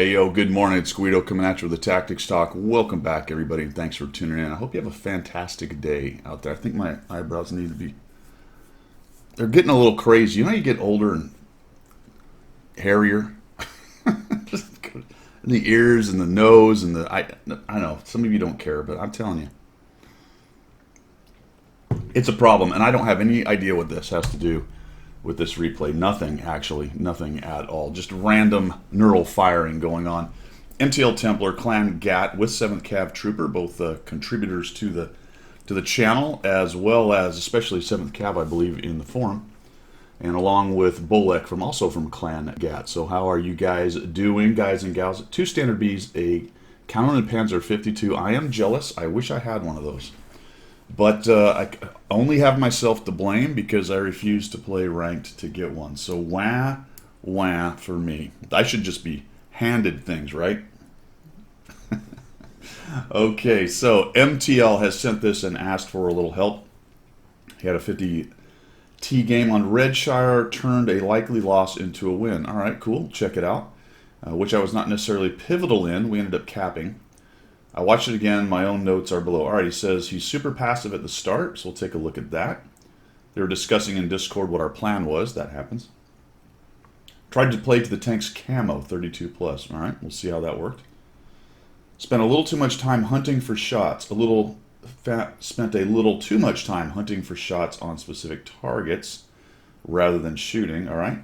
Hey, yo, good morning. It's Guido coming at you with the Tactics Talk. Welcome back, everybody, and thanks for tuning in. I hope you have a fantastic day out there. I think my eyebrows need to be... They're getting a little crazy. You know, you get older and hairier? And the ears and the nose and the... I know, some of you don't care, but I'm telling you. It's a problem, and I don't have any idea what this has to do with this replay. Nothing, actually. Nothing at all. Just random neural firing going on. MTL Templar, Clan Gat with 7th Cav Trooper, both contributors to the channel, as well as especially 7th Cav, I believe, in the forum. And along with Bolek, also from Clan Gat. So how are you guys doing, guys and gals? 2 Standard Bs, a Countdown Panzer 52. I am jealous. I wish I had one of those. But I only have myself to blame because I refused to play ranked to get one. So wah for me. I should just be handed things, right? Okay, so MTL has sent this and asked for a little help. He had a 50T game on Redshire, turned a likely loss into a win. All right, cool. Check it out. Which I was not necessarily pivotal in. We ended up capping. I watched it again. My own notes are below. All right, he says he's super passive at the start, so we'll take a look at that. They were discussing in Discord what our plan was. That happens. Tried to play to the tank's camo, 32 plus. All right, we'll see how that worked. Spent a little too much time hunting for shots. Spent a little too much time hunting for shots on specific targets rather than shooting. All right.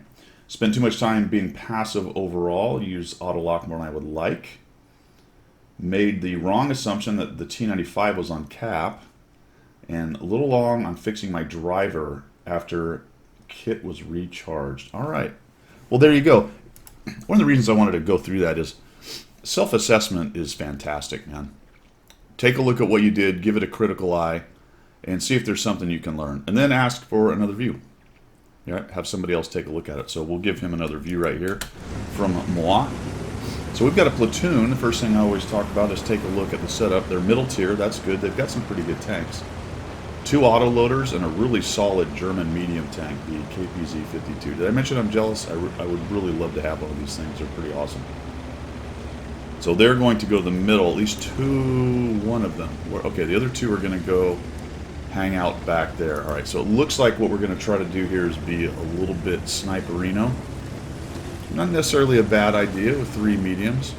Spent too much time being passive overall. Used auto lock more than I would like. Made the wrong assumption that the T95 was on cap, and a little long on fixing my driver after kit was recharged. All right. Well, there you go. One of the reasons I wanted to go through that is self-assessment is fantastic, man. Take a look at what you did, give it a critical eye, and see if there's something you can learn. And then ask for another view. Yeah, have somebody else take a look at it. So we'll give him another view right here from moi. So we've got a platoon. The first thing I always talk about is take a look at the setup. They're middle tier. That's good. They've got some pretty good tanks. 2 autoloaders and a really solid German medium tank, the KPZ-52. Did I mention I'm jealous? I would really love to have one of these things. They're pretty awesome. So they're going to go to the middle, at least one of them. Okay, the other 2 are going to go hang out back there. All right, so it looks like what we're going to try to do here is be a little bit sniperino. Not necessarily a bad idea with 3 mediums.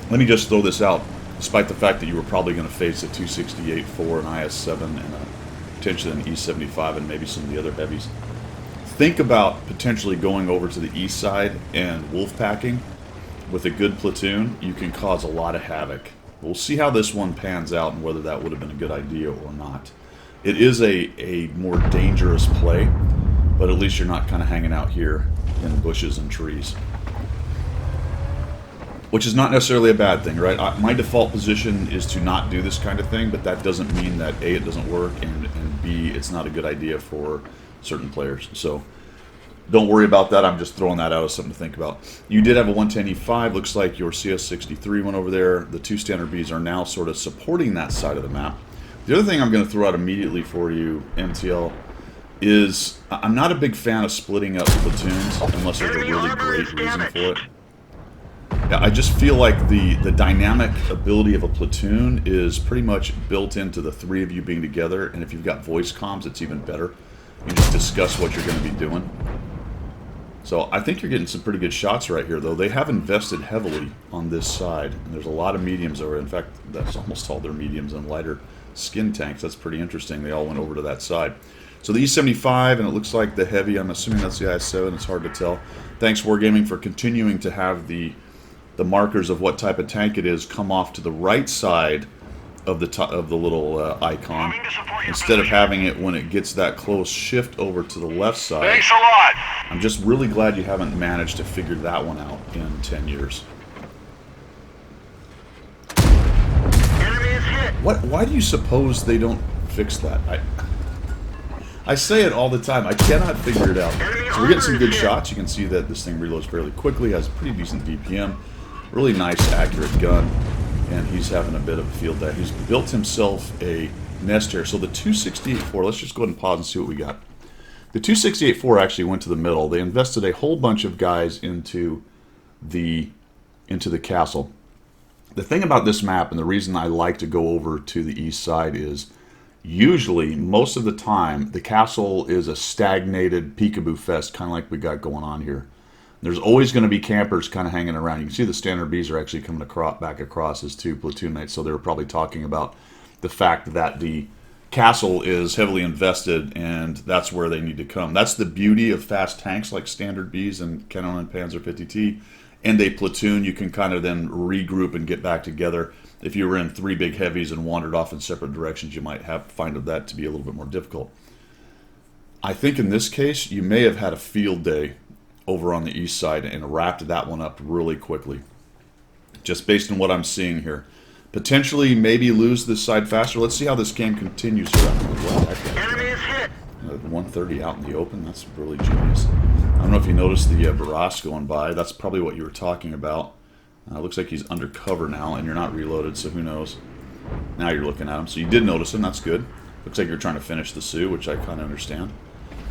Let me just throw this out. Despite the fact that you were probably going to face a 268-4, an IS-7, and potentially an E-75, and maybe some of the other heavies. Think about potentially going over to the east side and wolf packing. With a good platoon, you can cause a lot of havoc. We'll see how this one pans out and whether that would have been a good idea or not. It is a more dangerous play. But at least you're not kind of hanging out here in bushes and trees. Which is not necessarily a bad thing, right? My default position is to not do this kind of thing, but that doesn't mean that A, it doesn't work, and B, it's not a good idea for certain players. So don't worry about that. I'm just throwing that out as something to think about. You did have a 110E5. Looks like your CS63 went over there. The 2 Standard Bs are now sort of supporting that side of the map. The other thing I'm going to throw out immediately for you, MTL, is I'm not a big fan of splitting up platoons unless there's a really great reason for it. Yeah, I just feel like the dynamic ability of a platoon is pretty much built into the 3 of you being together, and if you've got voice comms, it's even better. You just discuss what you're going to be doing. So I think you're getting some pretty good shots right here, though. They have invested heavily on this side, and there's a lot of mediums over. In fact, that's almost all their mediums and lighter skin tanks. That's pretty interesting. They all went over to that side. So the E-75, and it looks like the heavy, I'm assuming that's the IS-7, it's hard to tell. Thanks, Wargaming, for continuing to have the markers of what type of tank it is come off to the right side of the little icon, instead of having it when it gets that close shift over to the left side. Thanks a lot! I'm just really glad you haven't managed to figure that one out in 10 years. Enemy is hit! Why do you suppose they don't fix that? I say it all the time. I cannot figure it out. So we're getting some good shots. You can see that this thing reloads fairly quickly, has a pretty decent DPM. Really nice, accurate gun. And he's having a bit of a field day. He's built himself a nest here. So the 268-4, let's just go ahead and pause and see what we got. The 268-4 actually went to the middle. They invested a whole bunch of guys into the castle. The thing about this map, and the reason I like to go over to the east side, is usually, most of the time, the castle is a stagnated peekaboo fest, kind of like we got going on here. There's always going to be campers kind of hanging around. You can see the standard Bs are actually coming back across as two platoon mates, so they were probably talking about the fact that the castle is heavily invested, and that's where they need to come. That's the beauty of fast tanks like standard Bs and Canon and Panzer 50T. And a platoon, you can kind of then regroup and get back together. If you were in 3 big heavies and wandered off in separate directions, you might find that to be a little bit more difficult. I think in this case, you may have had a field day over on the east side and wrapped that one up really quickly. Just based on what I'm seeing here. Potentially, maybe lose this side faster. Let's see how this game continues here. Enemy is hit. 130 out in the open. That's really genius. I don't know if you noticed the Baras going by. That's probably what you were talking about. Looks like he's undercover now, and you're not reloaded, so who knows. Now you're looking at him. So you did notice him. That's good. Looks like you're trying to finish the Sioux, which I kind of understand.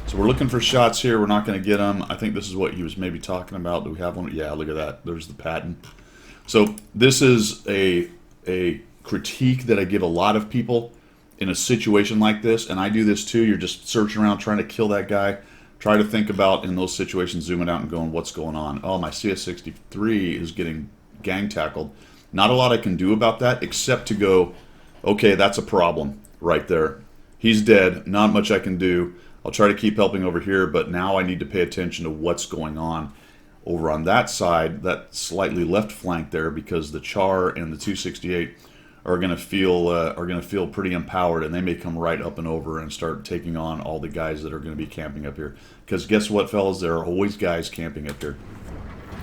So we're looking for shots here. We're not going to get them. I think this is what he was maybe talking about. Do we have one? Yeah, look at that. There's the Patton. So this is a critique that I give a lot of people in a situation like this, and I do this too. You're just searching around trying to kill that guy. Try to think about, in those situations, zooming out and going, what's going on? Oh, my CS-63 is getting gang tackled. Not a lot I can do about that, except to go, okay, that's a problem right there. He's dead. Not much I can do. I'll try to keep helping over here, but now I need to pay attention to what's going on over on that side, that slightly left flank there, because the Char and the 268 are going to feel pretty empowered, and they may come right up and over and start taking on all the guys that are going to be camping up here. Because guess what, fellas? There are always guys camping up here.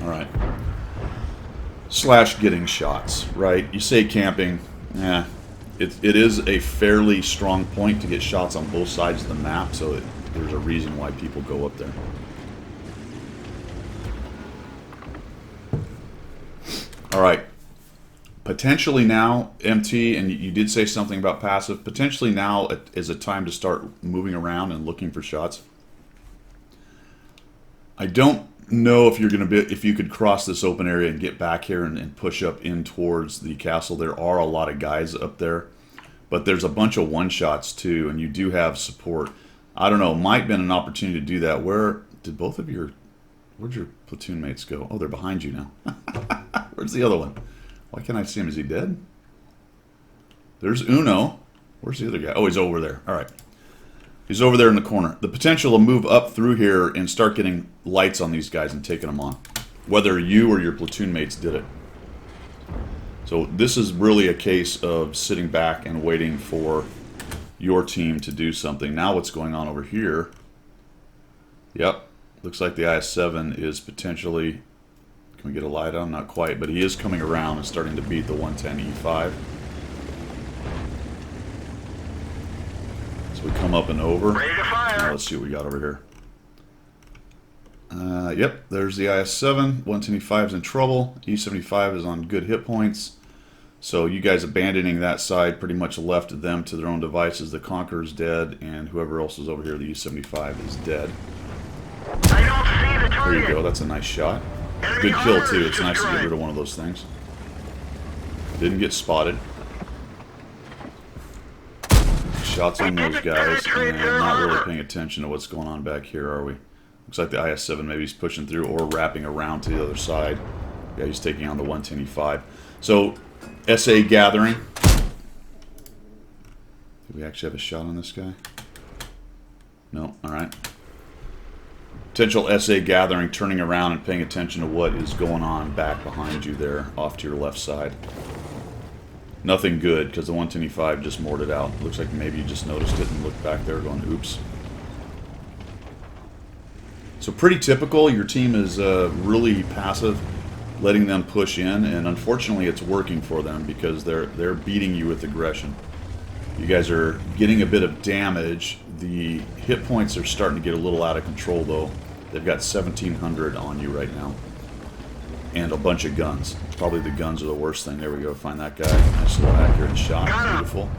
All right. / getting shots, right? You say camping, it is a fairly strong point to get shots on both sides of the map, so there's a reason why people go up there. All right. Potentially now, MT, and you did say something about passive, potentially now is a time to start moving around and looking for shots. I don't know if you're going to be, if you could cross this open area and get back here and push up in towards the castle. There are a lot of guys up there, but there's a bunch of one-shots too, and you do have support. I don't know, might have been an opportunity to do that. Where did both of where'd your platoon mates go? Oh, they're behind you now. Where's the other one? Why can't I see him? Is he dead? There's Uno. Where's the other guy? Oh, he's over there. All right. He's over there in the corner. The potential to move up through here and start getting lights on these guys and taking them on. Whether you or your platoon mates did it. So this is really a case of sitting back and waiting for your team to do something. Now what's going on over here? Yep. Looks like the IS-7 is potentially... Can we get a light on? Not quite, but he is coming around and starting to beat the 110 E5. So we come up and over. Ready to fire. Now let's see what we got over here. Yep, there's the IS-7. 110 E5 is in trouble. E75 is on good hit points. So you guys abandoning that side pretty much left them to their own devices. The Conqueror's dead, and whoever else is over here, the E75 is dead. I don't see the target. There you go. That's a nice shot. Enemy Good kill, armor too. is It's nice to get destroyed. rid of one of those things. Didn't get spotted. Shots on those guys, and not really paying attention to what's going on back here, are we? Looks like the IS-7 maybe he's pushing through or wrapping around to the other side. Yeah, he's taking on the 110 E5. So, SA gathering. Do we actually have a shot on this guy? No? Alright. Potential SA gathering, turning around and paying attention to what is going on back behind you there, off to your left side. Nothing good, because the 110 E5 just moored it out. Looks like maybe you just noticed it and looked back there going, oops. So pretty typical. Your team is really passive, letting them push in, and unfortunately it's working for them because they're beating you with aggression. You guys are getting a bit of damage. The hit points are starting to get a little out of control, though. They've got 1,700 on you right now. And a bunch of guns. Probably the guns are the worst thing. There we go. Find that guy. Nice little accurate shot. Beautiful.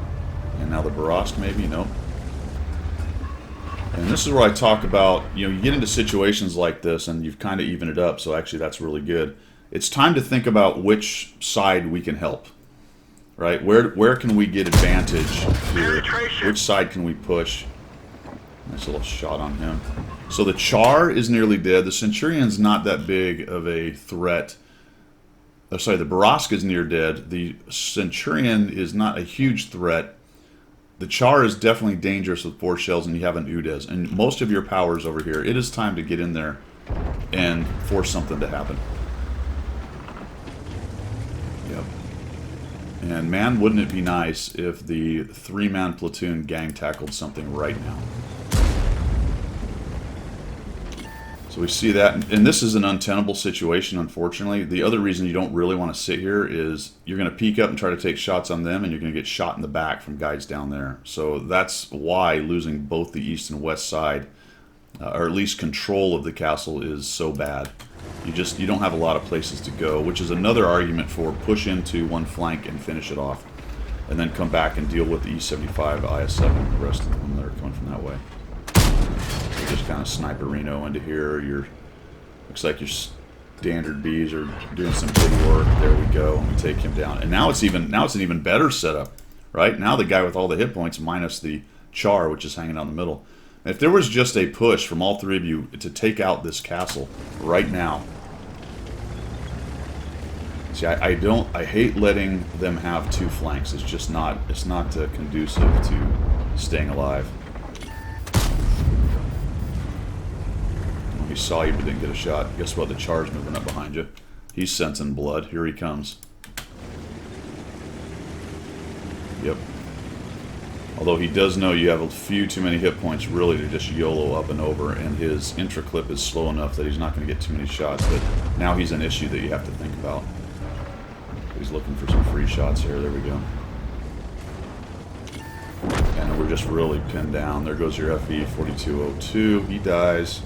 And now the Borosk, maybe? Nope. And this is where I talk about, you get into situations like this and you've kind of evened it up, so actually that's really good. It's time to think about which side we can help, right? Where can we get advantage here? Which side can we push? Nice little shot on him. So the Char is nearly dead. The Centurion's not that big of a threat. Oh, sorry, the Baraska is near dead. The Centurion is not a huge threat. The Char is definitely dangerous with 4 shells, and you have an Udez. And most of your powers over here. It is time to get in there and force something to happen. Yep. And man, wouldn't it be nice if the 3-man platoon gang tackled something right now. So we see that, and this is an untenable situation, unfortunately. The other reason you don't really want to sit here is you're going to peek up and try to take shots on them, and you're going to get shot in the back from guys down there. So that's why losing both the east and west side, or at least control of the castle, is so bad. You don't have a lot of places to go, which is another argument for push into one flank and finish it off, and then come back and deal with the E-75, IS-7, and the rest of them that are coming from that way. Just kind of sniperino into here. Looks like your standard Bs are doing some good work. There we go, and we take him down. And now it's an even better setup, right? Now the guy with all the hit points minus the Char, which is hanging out in the middle. And if there was just a push from all 3 of you to take out this castle right now. See, I hate letting them have 2 flanks. It's just not. It's not conducive to staying alive. He saw you but didn't get a shot. Guess what? The Char's moving up behind you. He's sensing blood. Here he comes. Yep. Although he does know you have a few too many hit points really to just YOLO up and over, and his intra-clip is slow enough that he's not going to get too many shots, but now he's an issue that you have to think about. He's looking for some free shots here. There we go. And we're just really pinned down. There goes your FE 4202. He dies.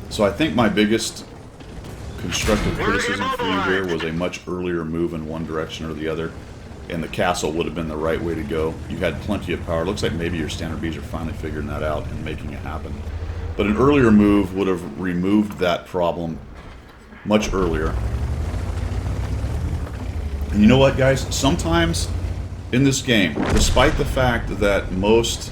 So I think my biggest constructive criticism for you here was a much earlier move in one direction or the other, and the castle would have been the right way to go. You had plenty of power. Looks like maybe your standard Bs are finally figuring that out and making it happen. But an earlier move would have removed that problem much earlier. And you know what, guys? Sometimes in this game, despite the fact that most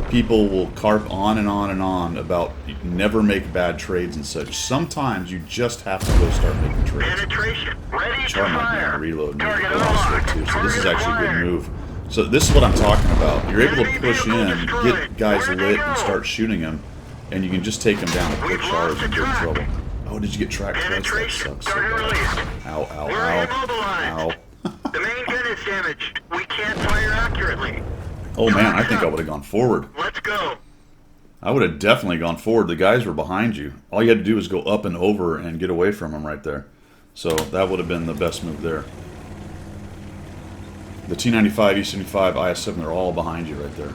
people will carp on and on and on about never make bad trades and such, sometimes you just have to go start making trades. Penetration. Ready to Char might be on fire. a reload move, Target but also unlocked. too. So this is Target actually a good acquired. move. So this is what I'm talking about. You're able to Enemy push vehicle in, destroyed. get guys Where did lit, they and go? start shooting them, and you can just take them down with quick We've Chars lost and the get in track. trouble. Oh, did you get tracked twice? That Penetration. sucks so Target bad. released. Ow, ow, We're ow. immobilized. Ow. The main gun is damaged. We can't fire accurately. Oh man, I think I would have gone forward. Let's go. I would have definitely gone forward. The guys were behind you. All you had to do was go up and over and get away from them right there. So that would have been the best move there. The T-95, E-75, IS-7, they're all behind you right there.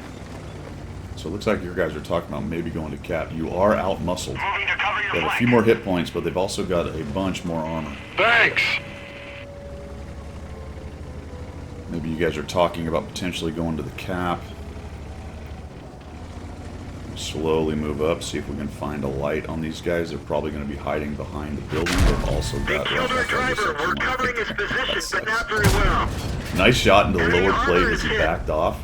So it looks like your guys are talking about maybe going to cap. You are out-muscled. Moving to cover your They have a flank. few more hit points, but they've also got a bunch more armor. Thanks. Maybe you guys are talking about potentially going to the cap. Slowly move up, see if we can find a light on these guys. They're probably going to be hiding behind the building. They've also They got... killed our driver. We're covering his position, but not very well. Nice shot into the Enemy lower armor plate is as he hit. backed off.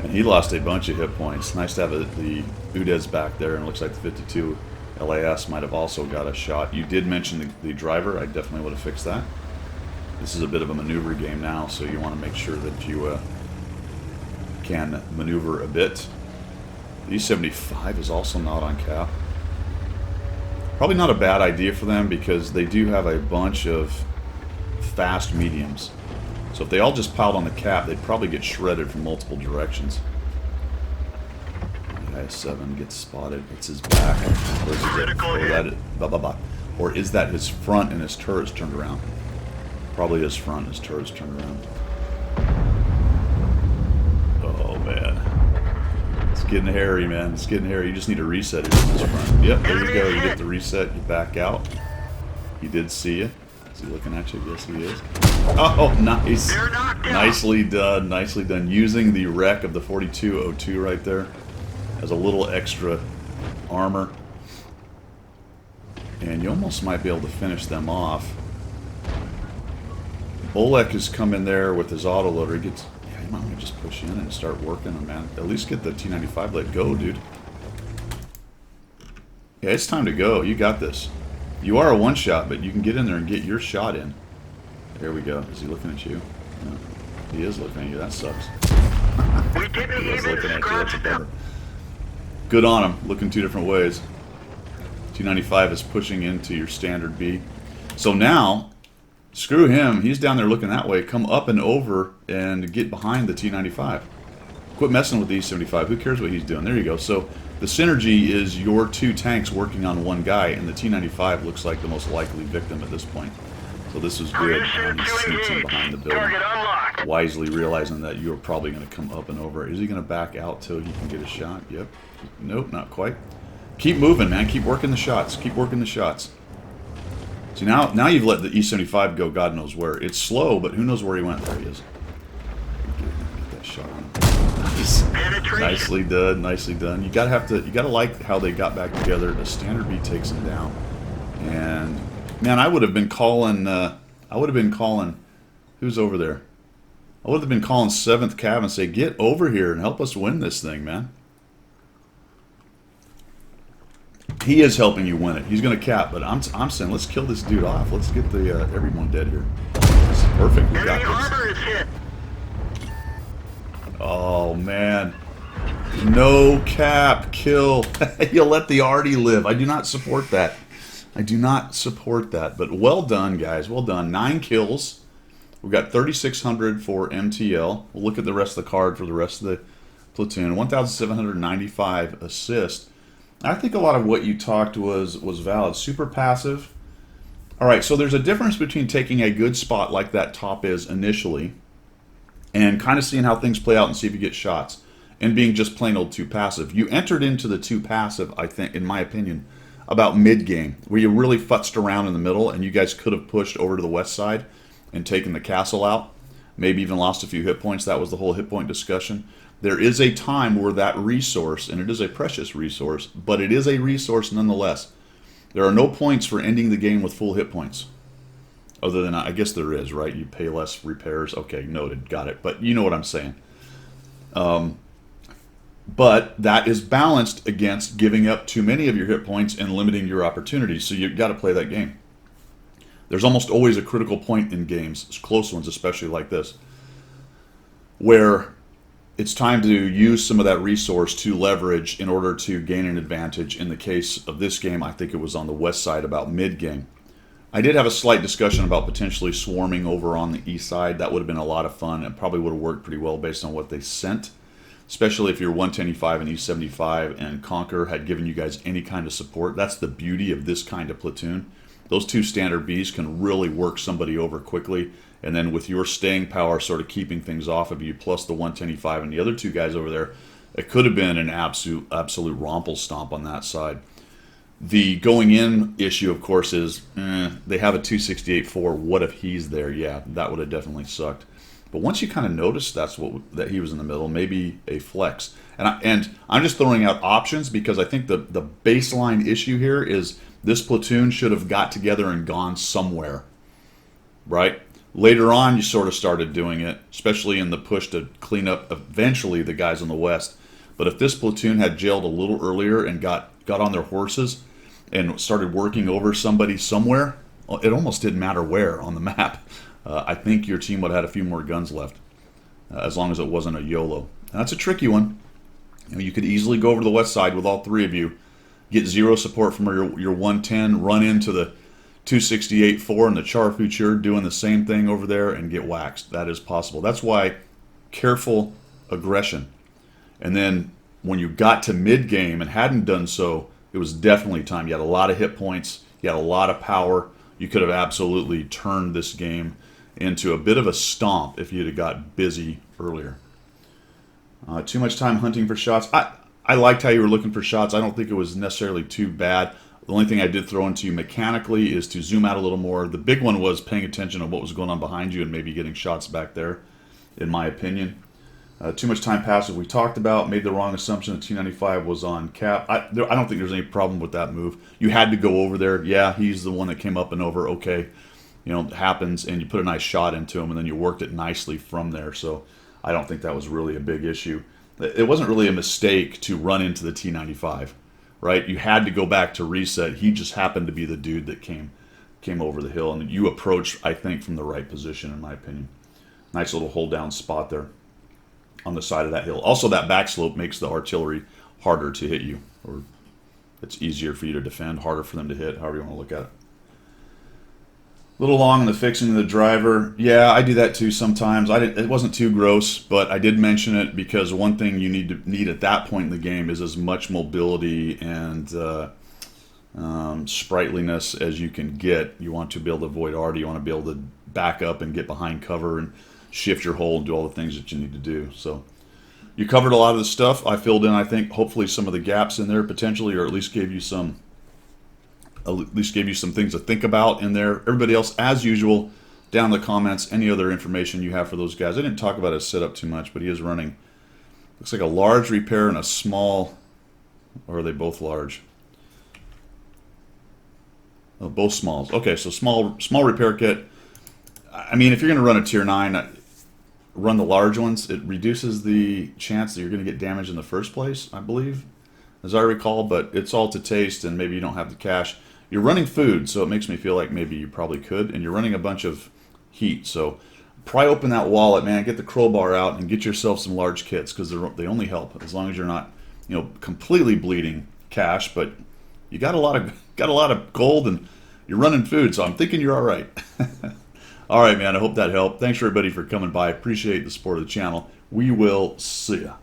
And he lost a bunch of hit points. Nice to have the Udez back there, and it looks like the 52 LAS might have also got a shot. You did mention the driver. I definitely would have fixed that. This is a bit of a maneuver game now, so you want to make sure that you can maneuver a bit. The E-75 is also not on cap. Probably not a bad idea for them because they do have a bunch of fast mediums. So if they all just piled on the cap, they'd probably get shredded from multiple directions. The IS-7 gets spotted. It's his back. Or is that his front and his turret's turned around? Probably his front and his turret's turned around. Oh, man. It's getting hairy, man. It's getting hairy. You just need to reset it in his front. Yep, there you go. You get the reset. You back out. He did see you. he looking at you? Yes, he is. Oh, nice. They're knocked out. Nicely done. Nicely done. Using the wreck of the 4202 right there as a little extra armor. And you almost might be able to finish them off. Olek has come in there with his autoloader. He gets... Yeah, you might want to just push in and start working them, man. At least get the T-95 let go, dude. Yeah, it's time to go. You got this. You are a one-shot, but you can get in there and get your shot in. There we go. Is he looking at you? No. He is looking at you. That sucks. We didn't He is even looking at you. That's a scratch bummer. them. Good on him. Looking two different ways. T-95 is pushing into your standard B. So now, screw him. He's down there looking that way. Come up and over and get behind the T-95. Quit messing with the E-75. Who cares what he's doing? There you go. So the synergy is your two tanks working on one guy, and the T-95 looks like the most likely victim at this point. So this is good. Permission He to sneaks in engage. behind the building, Target unlocked. wisely realizing that you're probably going to come up and over. Is he going to back out till he can get a shot? Yep. Nope, not quite. Keep moving, man. Keep working the shots. Keep working the shots. See, now you've let the E-75 go God knows where. It's slow, but who knows where he went. There he is. Get that shot on him. Nice. Penetration. Nicely done. Nicely done. You gotta like how they got back together. The standard B takes him down. And man, I would have been calling who's over there? I would have been calling 7th Cav and say, get over here and help us win this thing, man. He is helping you win it. He's going to cap, but I'm saying let's kill this dude off. Let's get the everyone dead here. This is perfect. We got Enemy this. armor is hit. Oh man, no cap kill. You'll let the arty live. I do not support that. I do not support that. But well done, guys. Well done. 9 kills. We've got 3,600 for MTL. We'll look at the rest of the card for the rest of the platoon. 1,795 assists. I think a lot of what you talked was valid. Super passive. All right, so there's a difference between taking a good spot like that top is initially and kind of seeing how things play out and see if you get shots and being just plain old too passive. You entered into the too passive, I think, in my opinion, about mid-game, where you really futzed around in the middle and you guys could have pushed over to the west side and taken the castle out, maybe even lost a few hit points. That was the whole hit point discussion. There is a time where that resource, and it is a precious resource, but it is a resource nonetheless. There are no points for ending the game with full hit points. Other than, I guess there is, right? You pay less repairs. Okay, noted, got it. But you know what I'm saying. But that is balanced against giving up too many of your hit points and limiting your opportunities. So you've got to play that game. There's almost always a critical point in games, close ones especially like this, where it's time to use some of that resource to leverage in order to gain an advantage. In the case of this game, I think it was on the west side about mid-game. I did have a slight discussion about potentially swarming over on the east side. That would have been a lot of fun and probably would have worked pretty well based on what they sent, especially if your 110E5 and E75 and Conquer had given you guys any kind of support. That's the beauty of this kind of platoon. Those two standard Bs can really work somebody over quickly, and then with your staying power sort of keeping things off of you, plus the 110E5 and the other two guys over there, it could have been an absolute romple stomp on that side. The going in issue, of course, is they have a 268-4. What if he's there? Yeah, that would have definitely sucked. But once you kind of notice that he was in the middle, maybe a flex. And I'm just throwing out options because I think the baseline issue here is this platoon should have got together and gone somewhere, right? Later on, you sort of started doing it, especially in the push to clean up eventually the guys on the west. But if this platoon had jailed a little earlier and got on their horses and started working over somebody somewhere, it almost didn't matter where on the map. I think your team would have had a few more guns left, as long as it wasn't a YOLO. And that's a tricky one. You could easily go over to the west side with all three of you, get zero support from your 110, run into the 268-4 and the Char-Future doing the same thing over there and get waxed. That is possible. That's why careful aggression. And then when you got to mid-game and hadn't done so, it was definitely time. You had a lot of hit points. You had a lot of power. You could have absolutely turned this game into a bit of a stomp if you'd have got busy earlier. Too much time hunting for shots. I liked how you were looking for shots. I don't think it was necessarily too bad. The only thing I did throw into you mechanically is to zoom out a little more. The big one was paying attention to what was going on behind you and maybe getting shots back there, in my opinion. Too much time passed, as we talked about. Made the wrong assumption that T95 was on cap. I don't think there's any problem with that move. You had to go over there. Yeah, he's the one that came up and over. Okay, it happens, and you put a nice shot into him, and then you worked it nicely from there. So I don't think that was really a big issue. It wasn't really a mistake to run into the T95, right? You had to go back to reset. He just happened to be the dude that came over the hill, and you approached, I think, from the right position, in my opinion. Nice little hold down spot there on the side of that hill. Also, that back slope makes the artillery harder to hit you, or it's easier for you to defend, harder for them to hit, however you want to look at it. A little long in the fixing of the driver. Yeah, I do that too sometimes. It wasn't too gross, but I did mention it because one thing you need at that point in the game is as much mobility and sprightliness as you can get. You want to be able to avoid arty. You want to be able to back up and get behind cover and shift your hole and do all the things that you need to do. So you covered a lot of the stuff. I filled in, I think, hopefully some of the gaps in there potentially, or at least gave you some things to think about in there. Everybody else, as usual, down in the comments, any other information you have for those guys. I didn't talk about his setup too much, but he is running, looks like a large repair and a small, or are they both large? Oh, both smalls. Okay, so small repair kit. I mean, if you're going to run a tier 9, run the large ones. It reduces the chance that you're going to get damage in the first place, I believe, as I recall, but it's all to taste, and maybe you don't have the cash. You're running food, so it makes me feel like maybe you probably could, and you're running a bunch of heat, so pry open that wallet, man, get the crowbar out, and get yourself some large kits, because they only help, as long as you're not, completely bleeding cash, but you got a lot of gold, and you're running food, so I'm thinking you're all right. All right, man, I hope that helped. Thanks, everybody, for coming by. Appreciate the support of the channel. We will see ya.